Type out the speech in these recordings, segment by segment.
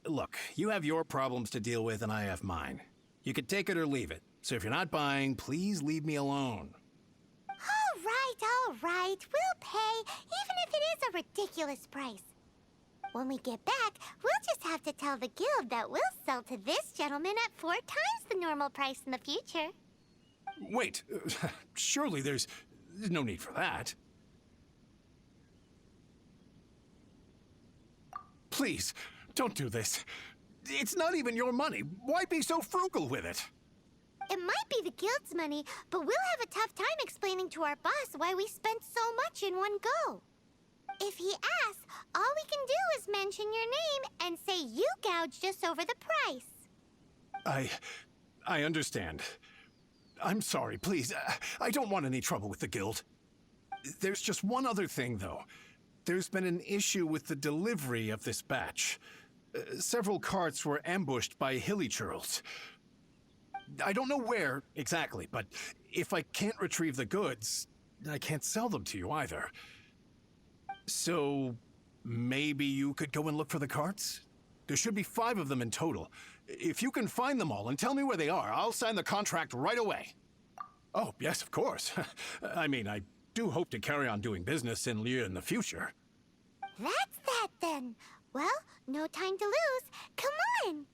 Look, you have your problems to deal with and I have mine. You could take it or leave it. So if you're not buying, please leave me alone. All right. We'll pay, even if it is a ridiculous price. When we get back, we'll just have to tell the guild that we'll sell to this gentleman at 4 times the normal price in the future. Wait, surely there's no need for that. Please, don't do this. It's not even your money. Why be so frugal with it? It might be the guild's money, but we'll have a tough time explaining to our boss why we spent so much in one go. If he asks, all we can do is mention your name and say you gouged us over the price. I understand. I'm sorry, please. I don't want any trouble with the guild. There's just one other thing, though. There's been an issue with the delivery of this batch. Several carts were ambushed by hilly churls. I don't know where exactly, but if I can't retrieve the goods, I can't sell them to you either. So maybe you could go and look for the carts? There should be 5 of them in total. If you can find them all and tell me where they are, I'll sign the contract right away. Oh, yes, of course. I mean, I do hope to carry on doing business in Liu in the future. That's that then. Well, no time to lose. Come on!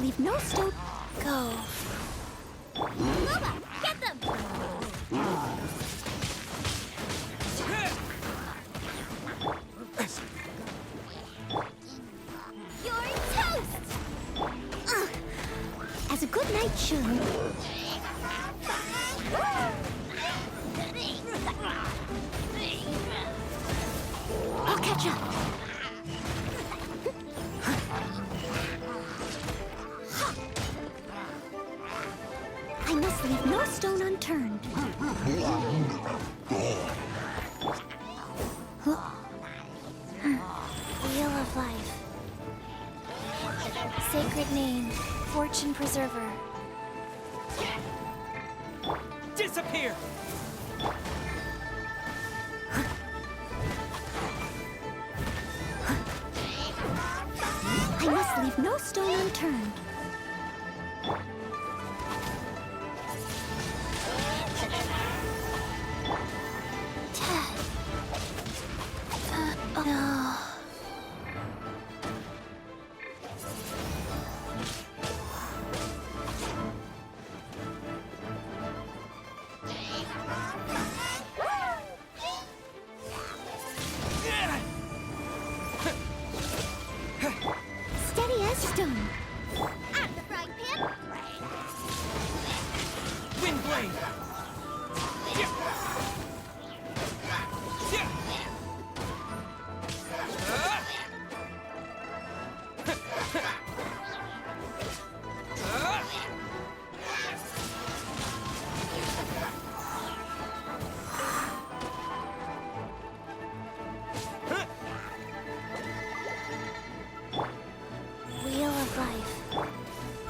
Leave no stone. Go. Loba, get them! You're toast! As a good knight should. I'll catch up. I must leave no stone unturned. Wheel of life. Sacred name, fortune preserver. Disappear! I must leave no stone unturned. No. Steady as stone. Out of the frying pan. Wind blade! Wheel of life.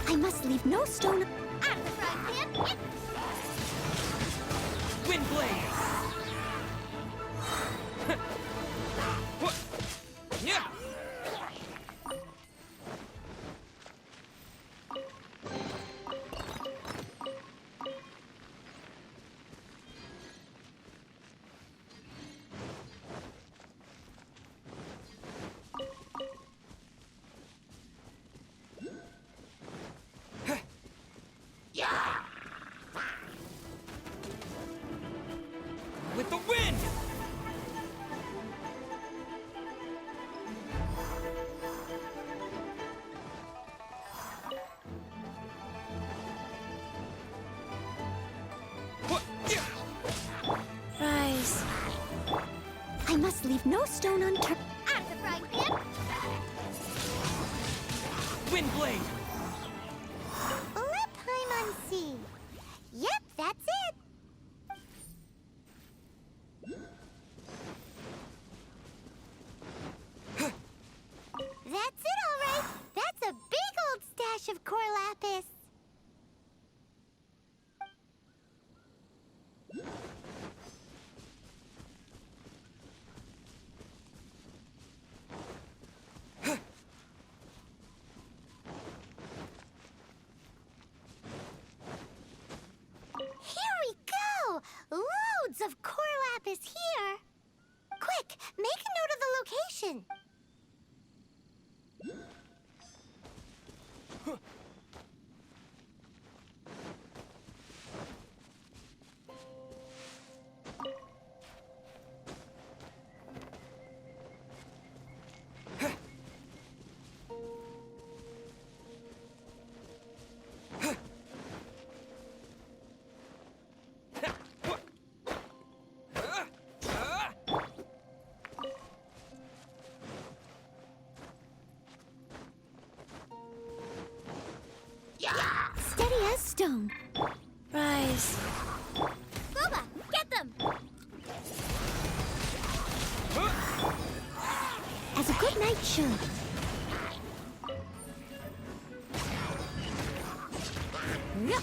I must leave no stone. Out of the frying pan. Wind blade! with the wind! Rise. I must leave no stone unturned. Out the frying pan! Wind blade! Let Paimon see. Yep, that's it. That's it, all right. That's a big old stash of core lapis. Here we go! Loads of core lapis here. Quick, make a note of the location. Steady as stone. Rise. Boba, get them! As a good knight should. No.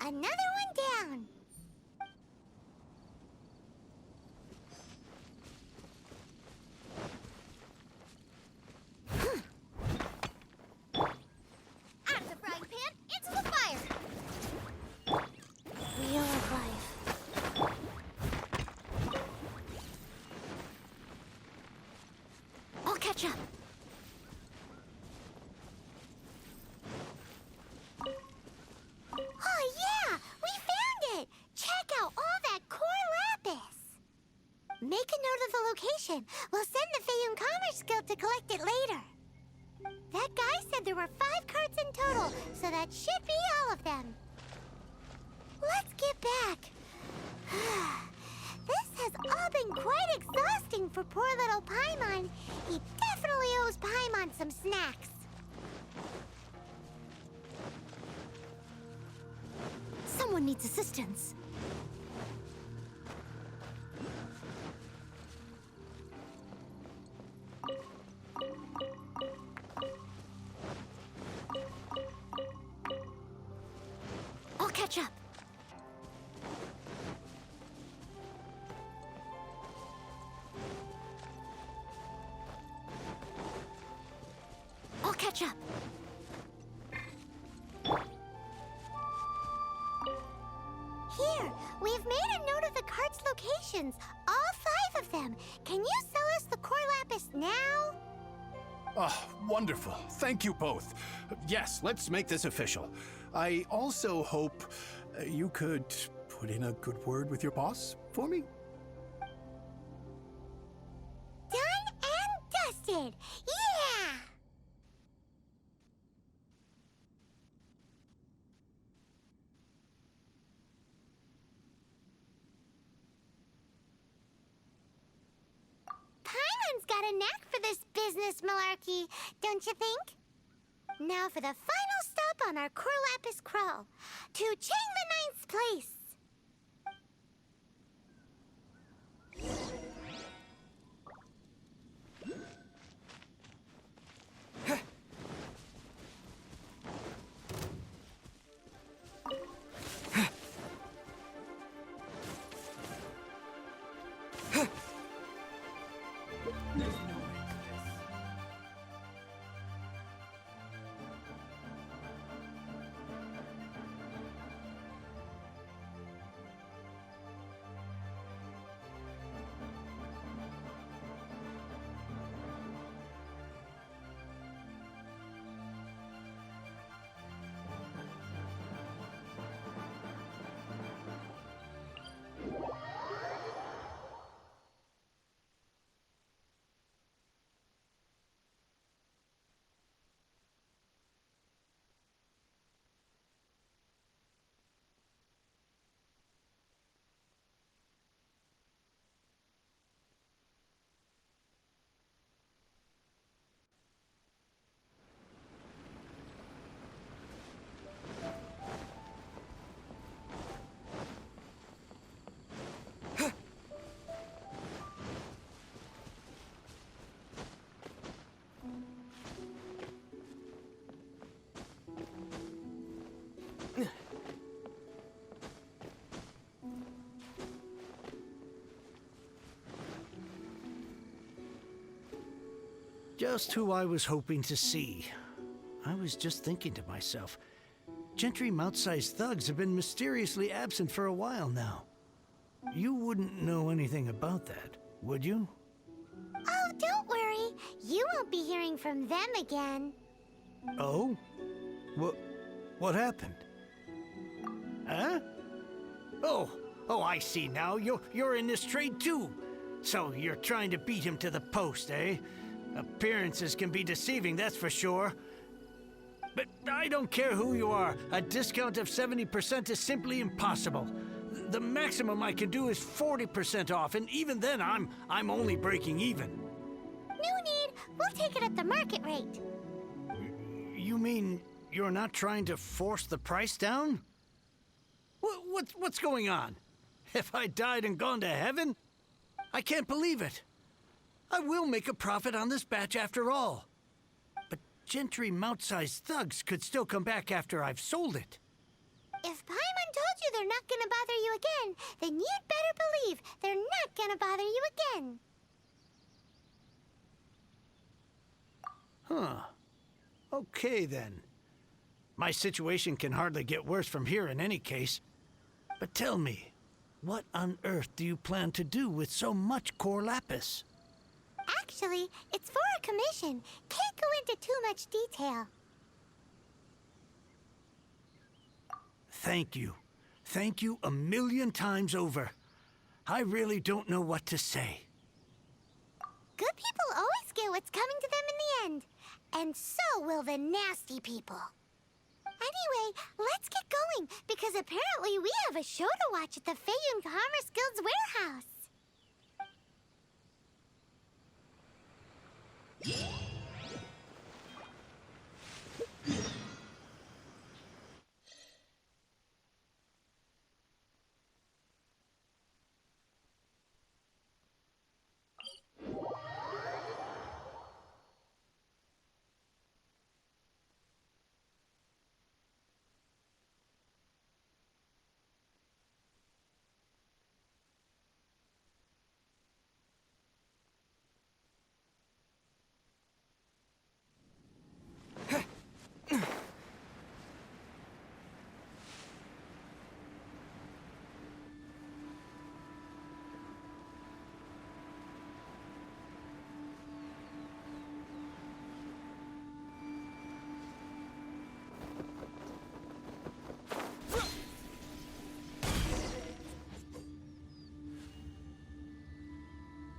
Another one down. Out of the frying pan, into the fire. Wheel of life. I'll catch up. Oh yeah, we found it. Check out all that core lapis. Make a note of the location. We'll send the Fayum Commerce Guild to collect it later. That guy said there were 5 carts in total, so that should be all of them. Let's get back. This has all been quite exhausting for poor little Paimon. He definitely owes Paimon some snacks. Someone needs assistance. I'll catch up. I'll catch up. Here, we've made a note of the cart's locations. All 5 of them. Can you sell us the core lapis now? Oh, wonderful. Thank you both. Yes, let's make this official. I also hope you could put in a good word with your boss for me. Done and dusted. Yeah! Paimon's got a knack for this business malarkey, don't you think? Now for the final stop on our core lapis crawl, to Chang the Ninth's place. Just who I was hoping to see. I was just thinking to myself, Gentry Mount-sized thugs have been mysteriously absent for a while now. You wouldn't know anything about that, would you? Oh, don't worry. You won't be hearing from them again. Oh? What happened? Huh? Oh, I see now. You're in this trade too. So you're trying to beat him to the post, eh? Appearances can be deceiving, that's for sure. But I don't care who you are. A discount of 70% is simply impossible. The maximum I can do is 40% off, and even then I'm only breaking even. No need. We'll take it at the market rate. You mean you're not trying to force the price down? What's going on? Have I died and gone to heaven? I can't believe it. I will make a profit on this batch after all. But Gentry Mount-sized thugs could still come back after I've sold it. If Paimon told you they're not gonna bother you again, then you'd better believe they're not gonna bother you again. Huh. Okay, then. My situation can hardly get worse from here in any case. But tell me, what on earth do you plan to do with so much core lapis? Actually, it's for a commission. Can't go into too much detail. Thank you. Thank you a million times over. I really don't know what to say. Good people always get what's coming to them in the end. And so will the nasty people. Anyway, let's get going, because apparently we have a show to watch at the Feiyun Commerce Guild's warehouse.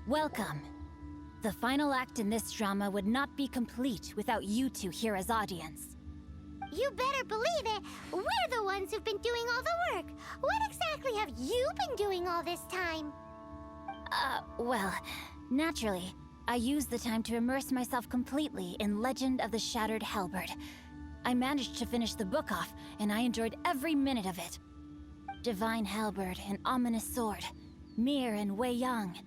Welcome. The final act in this drama would not be complete without you two here as audience. You better believe it. We're the ones who've been doing all the work. What exactly have you been doing all this time? Well, naturally, I used the time to immerse myself completely in Legend of the Shattered Halberd. I managed to finish the book off, and I enjoyed every minute of it. Divine Halberd, an ominous sword. Mir and Wei Yang.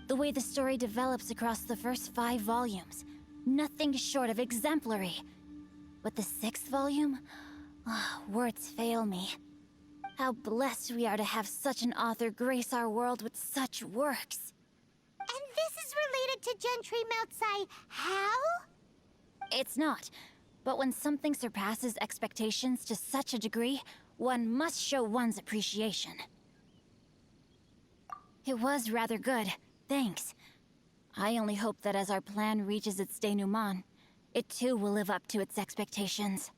The way the story develops across the first 5 volumes, nothing short of exemplary. But the 6th volume? Words fail me. How blessed we are to have such an author grace our world with such works. And this is related to Gentry Mount-sai how? It's not. But when something surpasses expectations to such a degree, one must show one's appreciation. It was rather good. Thanks. I only hope that as our plan reaches its denouement, it too will live up to its expectations.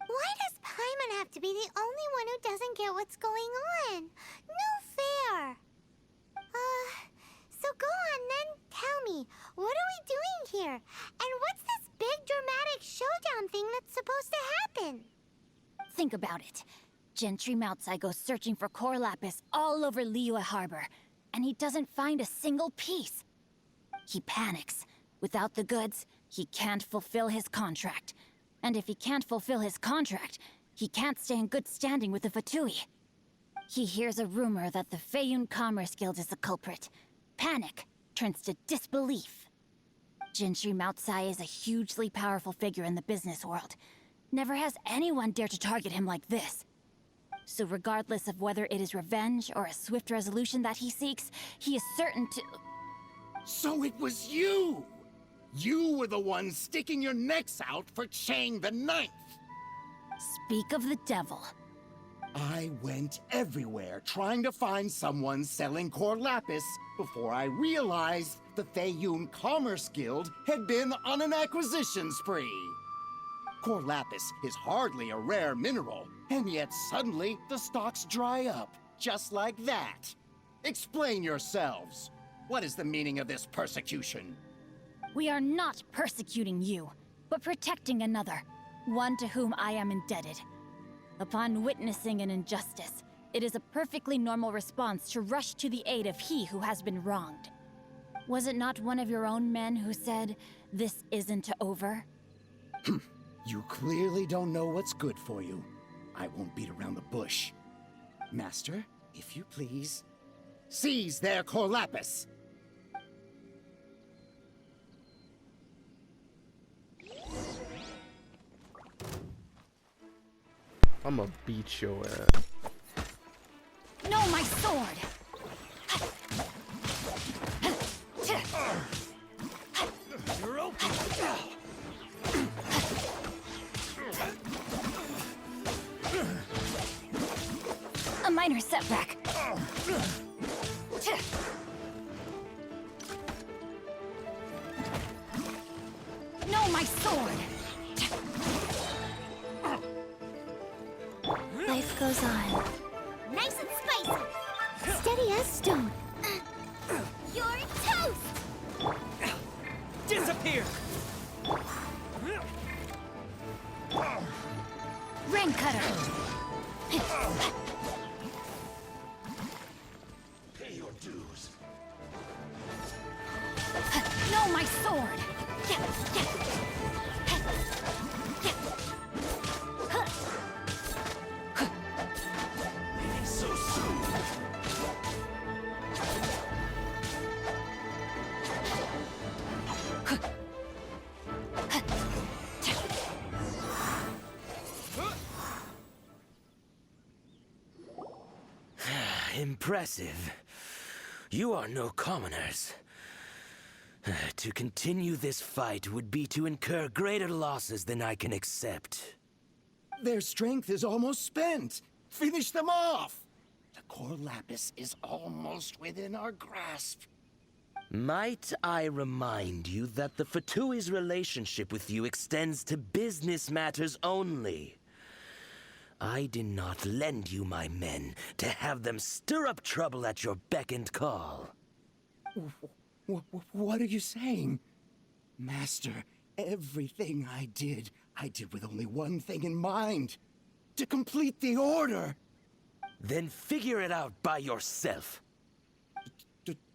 Why does Paimon have to be the only one who doesn't get what's going on? No fair. So go on then, tell me, what are we doing here? And what's this big dramatic showdown thing that's supposed to happen? Think about it. Gentry Mount-sai goes searching for core lapis all over Liyue Harbor, and he doesn't find a single piece. He panics. Without the goods, he can't fulfill his contract. And if he can't fulfill his contract, he can't stay in good standing with the Fatui. He hears a rumor that the Feiyun Commerce Guild is the culprit. Panic turns to disbelief. Gentry Mount-sai is a hugely powerful figure in the business world. Never has anyone dared to target him like this. So regardless of whether it is revenge or a swift resolution that he seeks, he is certain to... So it was you! You were the one sticking your necks out for Chang the Ninth. Speak of the devil. I went everywhere trying to find someone selling core lapis before I realized the Feiyun Commerce Guild had been on an acquisition spree. Core lapis is hardly a rare mineral, and yet suddenly the stocks dry up, just like that. Explain yourselves. What is the meaning of this persecution? We are not persecuting you, but protecting another, one to whom I am indebted. Upon witnessing an injustice, it is a perfectly normal response to rush to the aid of he who has been wronged. Was it not one of your own men who said, "This isn't over"? You clearly don't know what's good for you. I won't beat around the bush. Master, if you please, seize their core lapis. I'ma beat your ass. No, my sword! You're open. A minor setback. No, my sword! Life goes on. Nice and spicy. Steady as stone. You're toast! Disappear! Rain cutter! Pay your dues. No, my sword! So soon. Impressive. You are no commoners. To continue this fight would be to incur greater losses than I can accept. Their strength is almost spent. Finish them off. The core lapis is almost within our grasp. Might I remind you that the Fatui's relationship with you extends to business matters only? I did not lend you my men to have them stir up trouble at your beck and call. What are you saying? Master, everything I did with only one thing in mind. To complete the order. Then figure it out by yourself.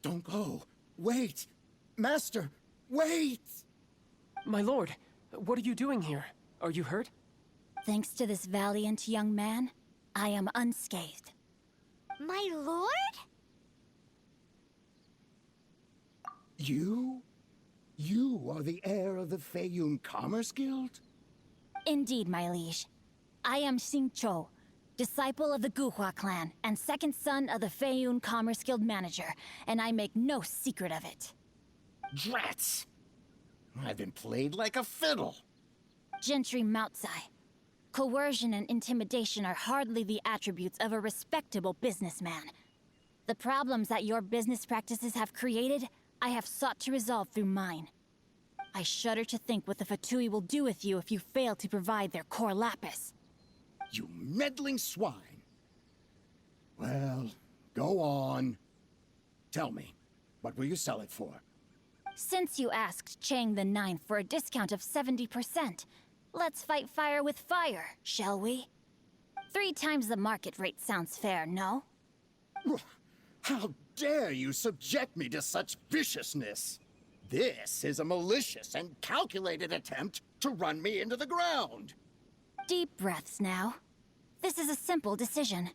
Don't go. Wait. Master, wait! My lord, what are you doing here? Are you hurt? Thanks to this valiant young man, I am unscathed. My lord? You? You are the heir of the Feiyun Commerce Guild? Indeed, my liege. I am Xingqiu, disciple of the Guhua clan and second son of the Feiyun Commerce Guild manager, and I make no secret of it. Drats! I've been played like a fiddle. Gentry Moutsai. Coercion and intimidation are hardly the attributes of a respectable businessman. The problems that your business practices have created, I have sought to resolve through mine. I shudder to think what the Fatui will do with you if you fail to provide their core lapis. You meddling swine. Well, go on. Tell me, what will you sell it for? Since you asked Chang the Ninth for a discount of 70%, let's fight fire with fire, shall we? 3 times the market rate sounds fair, no? How dare you subject me to such viciousness? This is a malicious and calculated attempt to run me into the ground. Deep breaths now. This is a simple decision.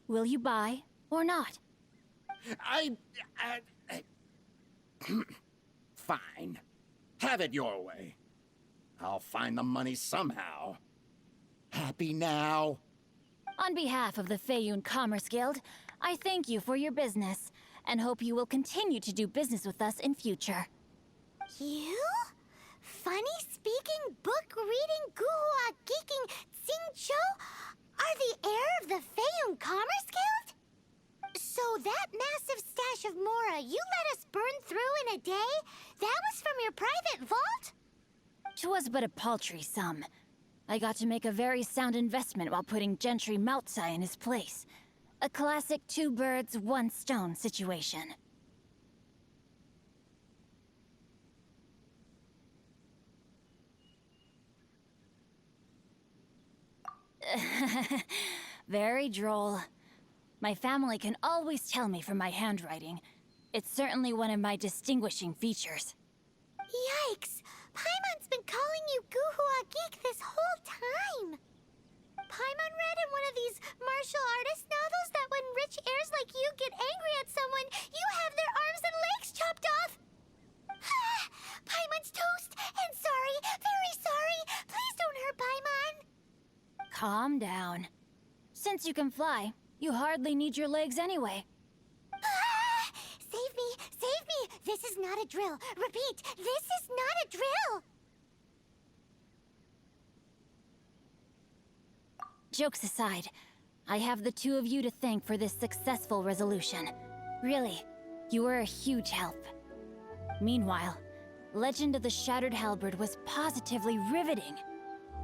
Will you buy or not? Fine. Have it your way. I'll find the money somehow. Happy now? On behalf of the Feiyun Commerce Guild, I thank you for your business, and hope you will continue to do business with us in future. You? reading Guhua Geeking Xingqiu are the heir of the Feiyun Commerce Guild? So that massive stash of Mora you let us burn through in a day, that was from your private vault? 'Twas but a paltry sum. I got to make a very sound investment while putting Gentry Moutsai in his place. A classic two birds, one stone situation. Very droll. My family can always tell me from my handwriting. It's certainly one of my distinguishing features. Yikes! Paimon's been calling you Guhua Geek this whole time! Paimon read in one of these martial artist novels that when rich heirs like you get angry at someone, you have their arms and legs chopped off! Paimon's toast! And sorry, very sorry! Please don't hurt Paimon! Calm down. Since you can fly, you hardly need your legs anyway. Save me! Save me! This is not a drill! Repeat, this is not a drill! Jokes aside, I have the two of you to thank for this successful resolution. Really, you were a huge help. Meanwhile, Legend of the Shattered Halberd was positively riveting.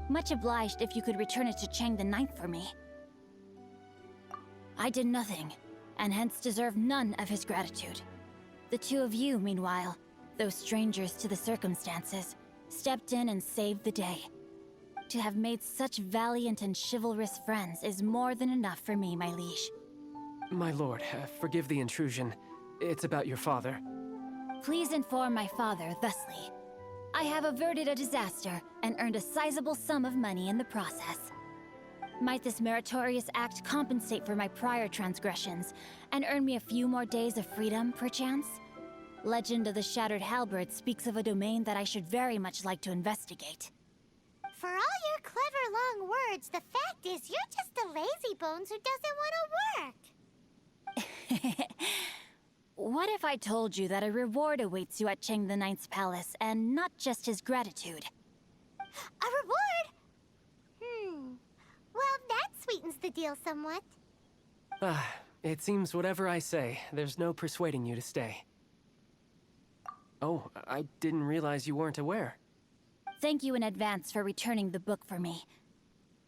Much obliged if you could return it to Chang the Ninth for me. I did nothing, and hence deserve none of his gratitude. The two of you, meanwhile, though strangers to the circumstances, stepped in and saved the day. To have made such valiant and chivalrous friends is more than enough for me, my liege. My lord, forgive the intrusion. It's about your father. Please inform my father thusly. I have averted a disaster and earned a sizable sum of money in the process. Might this meritorious act compensate for my prior transgressions and earn me a few more days of freedom, perchance? Legend of the Shattered Halberd speaks of a domain that I should very much like to investigate. For all your clever long words, the fact is you're just a lazy bones who doesn't want to work. What if I told you that a reward awaits you at Chang the Ninth's palace, and not just his gratitude? A reward? Well, that sweetens the deal somewhat. It seems whatever I say, there's no persuading you to stay. Oh, I didn't realize you weren't aware. Thank you in advance for returning the book for me.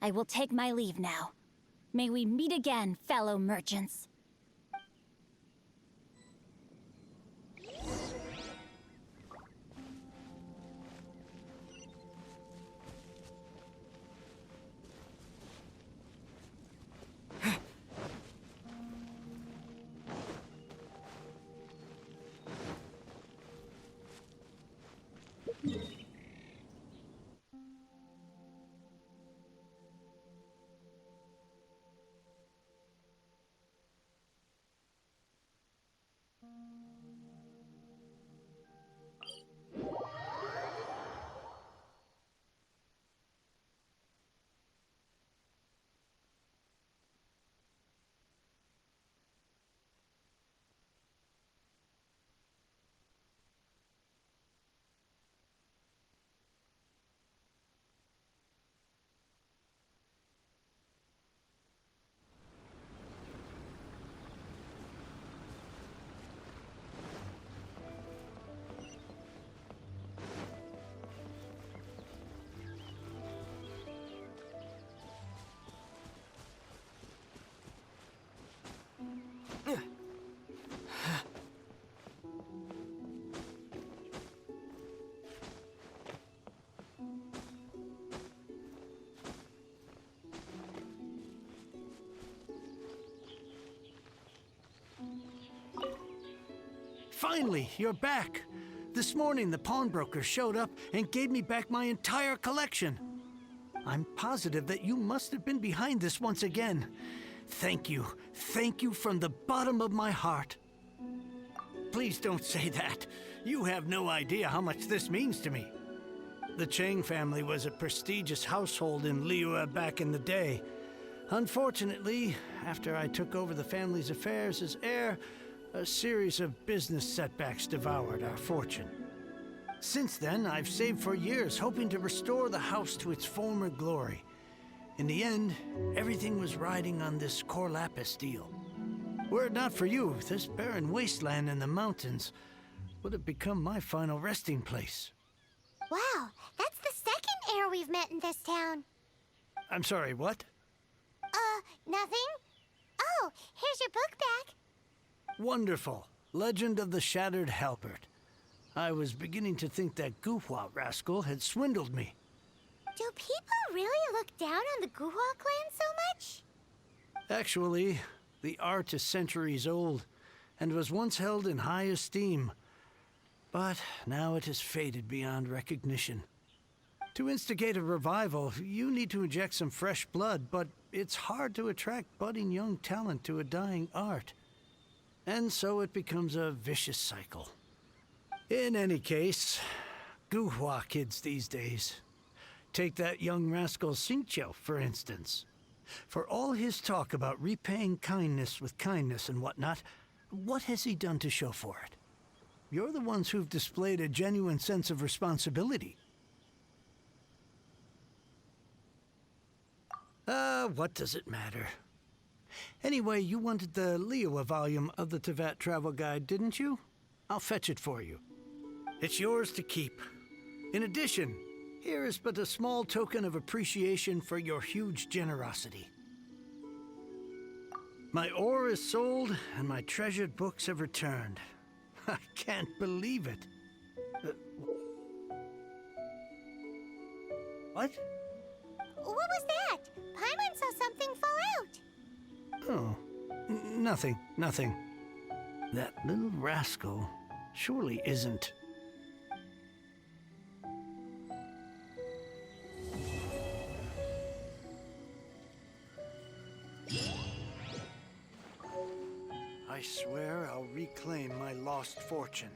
I will take my leave now. May we meet again, fellow merchants. Finally, you're back. This morning, the pawnbroker showed up and gave me back my entire collection. I'm positive that you must have been behind this once again. Thank you. Thank you from the bottom of my heart. Please don't say that. You have no idea how much this means to me. The Chang family was a prestigious household in Liyue back in the day. Unfortunately, after I took over the family's affairs as heir, a series of business setbacks devoured our fortune. Since then, I've saved for years, hoping to restore the house to its former glory. In the end, everything was riding on this Corlapis deal. Were it not for you, this barren wasteland in the mountains would have become my final resting place. Wow, that's the second heir we've met in this town. I'm sorry, what? Nothing? Oh, here's your book back. Wonderful. Legend of the Shattered Halberd. I was beginning to think that Guhua rascal had swindled me. Do people really look down on the Guhua clan so much? Actually, the art is centuries old and was once held in high esteem. But now it has faded beyond recognition. To instigate a revival, you need to inject some fresh blood, but it's hard to attract budding young talent to a dying art. And so it becomes a vicious cycle. In any case, Guhua kids these days. Take that young rascal Xingqiu, for instance. For all his talk about repaying kindness with kindness and whatnot, what has he done to show for it? You're the ones who've displayed a genuine sense of responsibility. What does it matter? Anyway, you wanted the Liyue volume of the Teyvat Travel Guide, didn't you? I'll fetch it for you. It's yours to keep. In addition, here is but a small token of appreciation for your huge generosity. My ore is sold, and my treasured books have returned. I can't believe it. What? What was that? Paimon saw something fall out. Oh, nothing. That little rascal surely isn't... I swear I'll reclaim my lost fortune.